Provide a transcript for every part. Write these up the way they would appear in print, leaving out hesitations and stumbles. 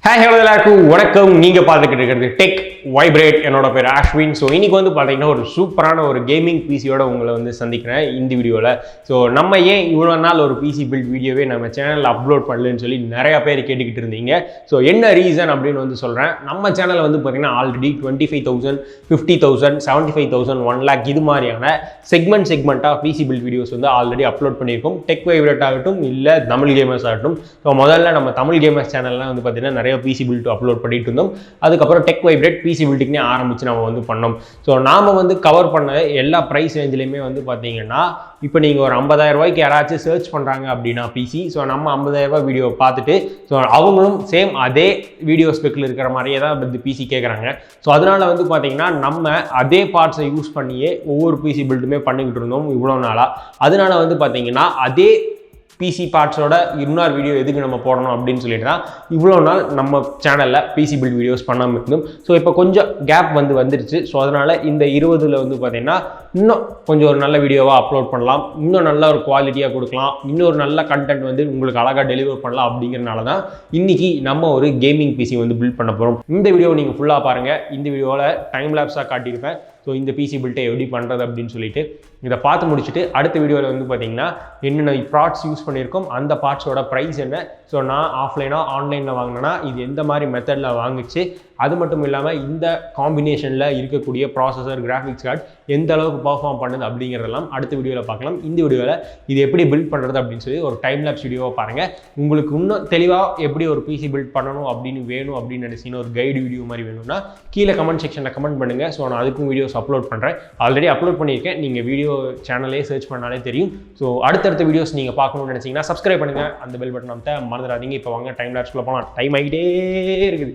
Hi, hello எல்லாருக்கும் வணக்கம். நீங்க பார்த்துக்கிட்டு இருக்கிறது டெக் வைப்ரேட். என்னோட பேர் அஸ்வின். ஸோ இன்னைக்கு வந்து பார்த்தீங்கன்னா ஒரு சூப்பரான ஒரு கேமிங் பிசியோட உங்களை வந்து சந்திக்கிறேன் இந்த வீடியோவில். ஸோ நம்ம ஏன் இவ்வளோ நாள் ஒரு பிசி பில்ட் வீடியோவே நம்ம சேனலில் அப்லோட் பண்ணலன்னு சொல்லி நிறையா பேர் கேட்டுக்கிட்டு இருந்தீங்க. ஸோ என்ன ரீசன் அப்படின்னு வந்து சொல்கிறேன். நம்ம சேனலில் வந்து பார்த்தீங்கன்னா ஆல்ரெடி 25,000, 50,000, 75,000, 1 lakh இது மாதிரியான செக்மெண்ட்டாக பிசி பில்ட் வீடியோஸ் வந்து ஆல்ரெடி அப்லோட் பண்ணியிருக்கோம். டெக் வைப்ரேட் ஆகட்டும் இல்லை தமிழ் கேமர்ஸ் ஆகட்டும். ஸோ முதல்ல நம்ம தமிழ் கேமர்ஸ் சேனல்லாம் வந்து பார்த்தீங்கன்னா நிறைய பிசி பில்ட் அப்லோட் பண்ணிட்டு இருந்தோம். அதுக்கப்புறம் டெக் வைப்ரேட் பிசி பில்டிங்னே ஆரம்பிச்சு நம்ம வந்து பண்ணோம். ஸோ நாம வந்து கவர் பண்ண எல்லா ப்ரைஸ் ரேஞ்சிலையுமே வந்து பார்த்தீங்கன்னா இப்போ நீங்கள் ஒரு 50,000 ரூபாய்க்கு யாராச்சும் சர்ச் பண்ணுறாங்க அப்படின்னா பிசி, ஸோ நம்ம 50,000 ரூபாய் வீடியோ பார்த்துட்டு ஸோ அவங்களும் சேம் அதே வீடியோ ஸ்பெக்கில் இருக்கிற மாதிரியே தான் வந்து பிசி கேட்குறாங்க. ஸோ அதனால வந்து பார்த்தீங்கன்னா நம்ம அதே பார்ட்ஸை யூஸ் பண்ணியே ஒவ்வொரு பிசி பில்டுமே பண்ணிக்கிட்டு இருந்தோம் இவ்வளோ நாளாக. அதனால வந்து பார்த்தீங்கன்னா அதே பிசி பார்ட்ஸோட இன்னொரு வீடியோ எதுக்கு நம்ம போடணும் அப்படின்னு சொல்லிட்டு தான் இவ்வளோ நாள் நம்ம சேனலில் பிசி பில்ட் வீடியோஸ் பண்ணாமல் இருந்தோம். ஸோ இப்போ கொஞ்சம் கேப் வந்துருச்சு. ஸோ அதனால் இந்த 20ல் வந்து பார்த்தீங்கன்னா இன்னும் கொஞ்சம் ஒரு நல்ல வீடியோவாக அப்லோட் பண்ணலாம், இன்னும் நல்ல ஒரு குவாலிட்டியாக கொடுக்கலாம், இன்னொரு நல்ல கண்டென்ட் வந்து உங்களுக்கு அழகாக டெலிவர் பண்ணலாம். அப்படிங்கிறனால தான் இன்றைக்கி நம்ம ஒரு கேமிங் பிசி வந்து பில்ட் பண்ண போகிறோம். இந்த வீடியோ நீங்கள் ஃபுல்லாக பாருங்கள். இந்த வீடியோவில் டைம் லேப்ஸாக காட்டியிருப்பேன். ஸோ இந்த பிசி பில்ட்டை எப்படி பண்ணுறது அப்படின்னு சொல்லிட்டு இதை பார்த்து முடிச்சுட்டு அடுத்த வீடியோவில் வந்து பார்த்தீங்கன்னா என்னென்ன பார்ட்ஸ் யூஸ் பண்ணியிருக்கோம், அந்த பார்ட்ஸோட ப்ரைஸ் என்ன, ஸோ நான் ஆஃப்லைனாக ஆன்லைனில் வாங்கினேன்னா இது எந்த மாதிரி மெத்தடில் வாங்கிச்சு, அது மட்டும் இல்லாமல் இந்த காம்பினேஷனில் இருக்கக்கூடிய ப்ராசஸர் கிராஃபிக்ஸ் கார்டு எந்த அளவுக்கு பர்ஃபார்ம் பண்ணுது அப்படிங்கிறதெல்லாம் அடுத்த வீடியோவில் பார்க்கலாம். இந்த வீடியோவில் இது எப்படி பில்ட் பண்ணுறது அப்படின்னு சொல்லி ஒரு டைம் லேப்ஸ் வீடியோவை பாருங்கள். உங்களுக்கு இன்னும் தெளிவாக எப்படி ஒரு பிசி பில்ட் பண்ணணும் அப்படின்னு வேணும் அப்படின்னு நினச்சிங்கன்னா ஒரு கைடு வீடியோ மாதிரி வேணும்னா கீழே கமெண்ட் செக்ஷனில் கமெண்ட் பண்ணுங்கள். ஸோ நான் அதுக்கும் வீடியோஸ் அப்லோட் பண்ணுறேன். ஆல்ரெடி அப்லோட் பண்ணியிருக்கேன். நீங்கள் வீடியோ சேனலே சர்ச் பண்ணாலே தெரியும். ஸோ அடுத்தடுத்த வீடியோஸ் நீங்கள் பார்க்கணும்னு நினச்சிங்கன்னா சப்ஸ்கிரைப் பண்ணுங்கள், அந்த பெல் பட்டன் அமைத்த மறந்துடாதீங்க. இப்போ வாங்க டைம் லேப்ஸ்குள்ளே போகலாம். டைம் ஆகிட்டே இருக்குது.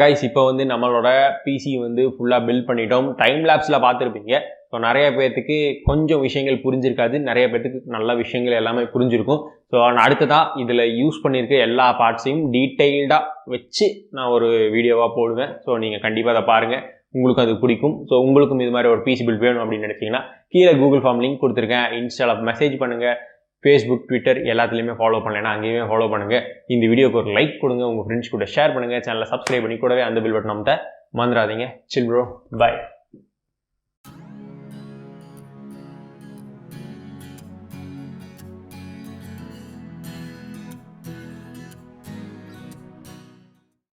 கைஸ் இப்போ வந்து நம்மளோட பிசி வந்து ஃபுல்லாக பில்ட் பண்ணிட்டோம். டைம் லேப்ஸில் பார்த்துருப்பீங்க. ஸோ நிறைய பேர்த்துக்கு கொஞ்சம் விஷயங்கள் புரிஞ்சிருக்காது, நிறைய பேர்த்துக்கு நல்ல விஷயங்கள் எல்லாமே புரிஞ்சிருக்கும். ஸோ அடுத்ததாக இதில் யூஸ் பண்ணியிருக்க எல்லா பார்ட்ஸையும் டீட்டெயில்டாக வச்சு நான் ஒரு வீடியோவாக போடுவேன். ஸோ நீங்கள் கண்டிப்பாக அதை பாருங்கள், உங்களுக்கு அது பிடிக்கும். ஸோ உங்களுக்கும் இது மாதிரி ஒரு பிசி பில்ட் வேணும் அப்படின்னு நினைச்சீங்கன்னா கீழே கூகுள் ஃபார்ம் லிங்க் கொடுத்துருக்கேன். இன்ஸ்டாவில் மெசேஜ் பண்ணுங்கள், ஃபேஸ்புக், ட்விட்டர் எல்லாத்துலேயுமே ஃபாலோ பண்ணலைன்னா அங்கேயுமே ஃபாலோ பண்ணுங்கள். இந்த வீடியோக்கு ஒரு லைக் கொடுங்க, உங்கள் ஃப்ரெண்ட்ஸ் கூட ஷேர் பண்ணுங்கள், சேனலை சப்ஸ்கிரைப் பண்ணி கூடவே அந்த பில் பட்டன் அமுத்த மறந்துடாதீங்க. Chill bro, by.